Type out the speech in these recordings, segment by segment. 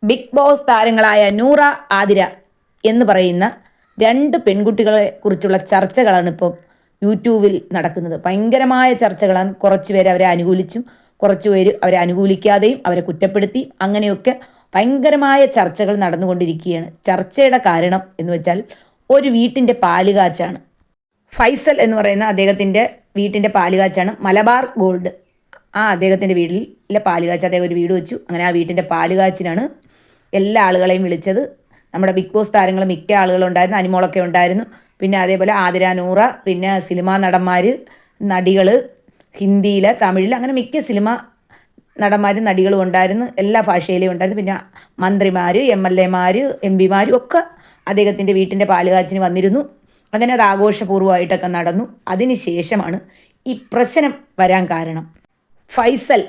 Big boss താരങ്ങളായ നൂറ, ആതിര എന്ന് പറയുന്ന രണ്ട് പെൺകുട്ടികളെ കുറിച്ചുള്ള ചർച്ചകളാണ് ഇപ്പോൾ യൂട്യൂബിൽ നടക്കുന്നത്. ഭയങ്കരമായ ചർച്ചകളാണ്. കുറച്ച് പേര് അവരെ അനുകൂലിച്ചും കുറച്ച് പേര് അവരെ അനുകൂലിക്കാതെയും അവരെ കുറ്റപ്പെടുത്തി അങ്ങനെയൊക്കെ ഭയങ്കരമായ ചർച്ചകൾ നടന്നുകൊണ്ടിരിക്കുകയാണ്. ചർച്ചയുടെ കാരണം എന്ന് വെച്ചാൽ ഒരു വീട്ടിൻ്റെ പാലുകാച്ചാണ്. ഫൈസൽ എന്ന് പറയുന്ന അദ്ദേഹത്തിൻ്റെ വീട്ടിൻ്റെ പാലുകാച്ചാണ് മലബാർ ഗോൾഡ്. അദ്ദേഹത്തിൻ്റെ വീട്ടിലെ പാലുകാച്ച് അദ്ദേഹം ഒരു വീട് വെച്ചു. അങ്ങനെ ആ വീട്ടിൻ്റെ പാലുകാച്ചിനാണ് എല്ലാ ആളുകളെയും വിളിച്ചത്. നമ്മുടെ ബിഗ് ബോസ് താരങ്ങൾ മിക്ക ആളുകളുണ്ടായിരുന്നു. അനിമോളൊക്കെ ഉണ്ടായിരുന്നു. പിന്നെ അതേപോലെ ആതിര, നൂറ, പിന്നെ സിനിമാ നടന്മാർ, നടികൾ, ഹിന്ദിയിൽ, തമിഴിൽ, അങ്ങനെ മിക്ക സിനിമ നടന്മാരും നടികളും ഉണ്ടായിരുന്നു. എല്ലാ ഭാഷയിലും ഉണ്ടായിരുന്നു. പിന്നെ മന്ത്രിമാർ, MLA മാർ, MP മാരും ഒക്കെ അദ്ദേഹത്തിൻ്റെ വീട്ടിൻ്റെ പാലുകാച്ചിന് വന്നിരുന്നു. അങ്ങനെ അത് ആഘോഷപൂർവ്വമായിട്ടൊക്കെ നടന്നു. അതിന് ശേഷമാണ് ഈ പ്രശ്നം വരാൻ കാരണം. ഫൈസൽ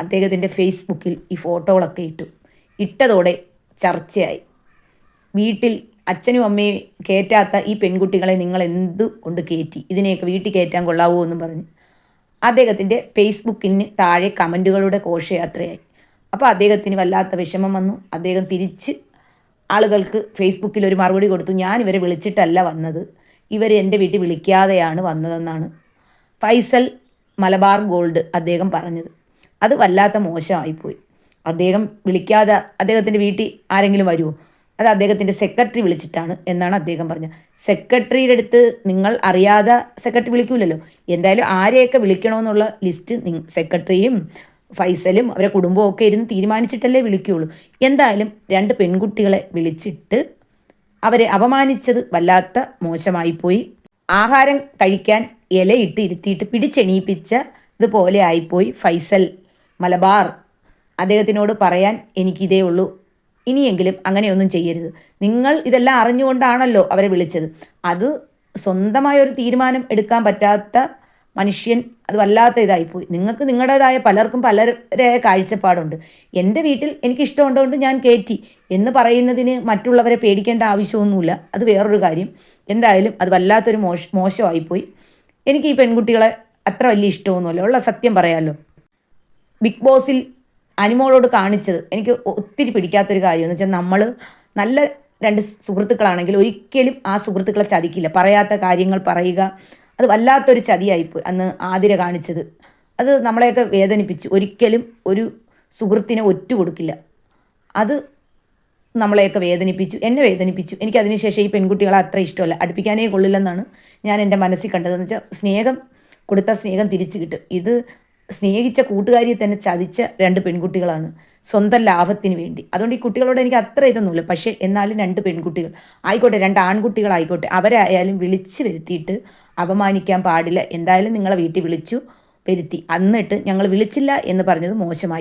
അദ്ദേഹത്തിൻ്റെ ഫേസ്ബുക്കിൽ ഈ ഫോട്ടോകളൊക്കെ ഇട്ടതോടെ ചർച്ചയായി. വീട്ടിൽ അച്ഛനും അമ്മയും കയറ്റാത്ത ഈ പെൺകുട്ടികളെ നിങ്ങൾ എന്തു കൊണ്ട് കയറ്റി, ഇതിനെയൊക്കെ വീട്ടിൽ കയറ്റാൻ കൊള്ളാവോ എന്നും പറഞ്ഞ് അദ്ദേഹത്തിൻ്റെ ഫേസ്ബുക്കിന് താഴെ കമൻറ്റുകളുടെ ഘോഷയാത്രയായി. അപ്പോൾ അദ്ദേഹത്തിന് വല്ലാത്ത വിഷമം വന്നു. അദ്ദേഹം തിരിച്ച് ആളുകൾക്ക് ഫേസ്ബുക്കിൽ ഒരു മറുപടി കൊടുത്തു. ഞാൻ ഇവരെ വിളിച്ചിട്ടല്ല വന്നത്, ഇവർ എൻ്റെ വീട്ടിൽ വിളിക്കാതെയാണ് വന്നതെന്നാണ് ഫൈസൽ മലബാർ ഗോൾഡ് അദ്ദേഹം പറഞ്ഞത്. അത് വല്ലാത്ത മോശമായിപ്പോയി. അദ്ദേഹം വിളിക്കാതെ അദ്ദേഹത്തിൻ്റെ വീട്ടിൽ ആരെങ്കിലും വരുമോ? അത് അദ്ദേഹത്തിൻ്റെ സെക്രട്ടറി വിളിച്ചിട്ടാണ് എന്നാണ് അദ്ദേഹം പറഞ്ഞത്. സെക്രട്ടറിയുടെ അടുത്ത് നിങ്ങൾ അറിയാതെ സെക്രട്ടറി വിളിക്കൂലല്ലോ. എന്തായാലും ആരെയൊക്കെ വിളിക്കണമെന്നുള്ള ലിസ്റ്റ് സെക്രട്ടറിയും ഫൈസലും അവരെ കുടുംബവും ഒക്കെ ഇരുന്ന് തീരുമാനിച്ചിട്ടല്ലേ വിളിക്കുകയുള്ളൂ. എന്തായാലും രണ്ട് പെൺകുട്ടികളെ വിളിച്ചിട്ട് അവരെ അപമാനിച്ചത് വല്ലാത്ത മോശമായിപ്പോയി. ആഹാരം കഴിക്കാൻ ഇലയിട്ട് ഇരുത്തിയിട്ട് പിടിച്ചെണീപ്പിച്ച ഇതുപോലെ ആയിപ്പോയി. ഫൈസൽ മലബാർ അദ്ദേഹത്തിനോട് പറയാൻ എനിക്കിതേ ഉള്ളൂ, ഇനിയെങ്കിലും അങ്ങനെയൊന്നും ചെയ്യരുത്. നിങ്ങൾ ഇതെല്ലാം അറിഞ്ഞുകൊണ്ടാണല്ലോ അവരെ വിളിച്ചത്. അത് സ്വന്തമായൊരു തീരുമാനം എടുക്കാൻ പറ്റാത്ത മനുഷ്യൻ, അത് വല്ലാത്ത ഇതായിപ്പോയി. നിങ്ങൾക്ക് നിങ്ങളുടേതായ പലർക്കും പലരുടെ കാഴ്ചപ്പാടുണ്ട്. എൻ്റെ വീട്ടിൽ എനിക്കിഷ്ടമുണ്ടതുകൊണ്ട് ഞാൻ കയറ്റി എന്ന് പറയുന്നതിന് മറ്റുള്ളവരെ പേടിക്കേണ്ട ആവശ്യമൊന്നുമില്ല. അത് വേറൊരു കാര്യം. എന്തായാലും അത് വല്ലാത്തൊരു മോശമായിപ്പോയി. എനിക്ക് ഈ പെൺകുട്ടികളെ അത്ര വലിയ ഇഷ്ടമൊന്നുമല്ല, ഉള്ള സത്യം പറയാമല്ലോ. ബിഗ് ബോസിൽ അനിമോളോട് കാണിച്ചത് എനിക്ക് ഒത്തിരി പിടിക്കാത്തൊരു കാര്യമെന്ന് വെച്ചാൽ, നമ്മൾ നല്ല രണ്ട് സുഹൃത്തുക്കളാണെങ്കിൽ ഒരിക്കലും ആ സുഹൃത്തുക്കളെ ചതിക്കില്ല. പറയാത്ത കാര്യങ്ങൾ പറയുക, അത് വല്ലാത്തൊരു ചതിയായിപ്പോയി അന്ന് ആതിര കാണിച്ചത്. അത് നമ്മളെയൊക്കെ വേദനിപ്പിച്ചു. ഒരിക്കലും ഒരു സുഹൃത്തിനെ ഒറ്റ കൊടുക്കില്ല. അത് നമ്മളെയൊക്കെ വേദനിപ്പിച്ചു, എന്നെ വേദനിപ്പിച്ചു. എനിക്കതിന് ശേഷം ഈ പെൺകുട്ടികളെ അത്ര ഇഷ്ടമല്ല, അടുപ്പിക്കാനേ കൊള്ളില്ലെന്നാണ് ഞാൻ എൻ്റെ മനസ്സിൽ കണ്ടതെന്ന് വെച്ചാൽ, സ്നേഹം കൊടുത്ത സ്നേഹം തിരിച്ചു കിട്ടും. ഇത് സ്നേഹിച്ച കൂട്ടുകാരിയെ തന്നെ ചതിച്ച രണ്ട് പെൺകുട്ടികളാണ് സ്വന്തം ലാഭത്തിന് വേണ്ടി. അതുകൊണ്ട് ഈ കുട്ടികളോട് എനിക്ക് അത്ര ഇതൊന്നുമില്ല. പക്ഷേ എന്നാലും രണ്ട് പെൺകുട്ടികൾ ആയിക്കോട്ടെ, രണ്ട് ആൺകുട്ടികളായിക്കോട്ടെ, അവരായാലും വിളിച്ച് വരുത്തിയിട്ട് അപമാനിക്കാൻ പാടില്ല. എന്തായാലും നിങ്ങളെ വീട്ടിൽ വിളിച്ചു വരുത്തി, എന്നിട്ട് ഞങ്ങൾ വിളിച്ചില്ല എന്ന് പറഞ്ഞത് മോശമായി.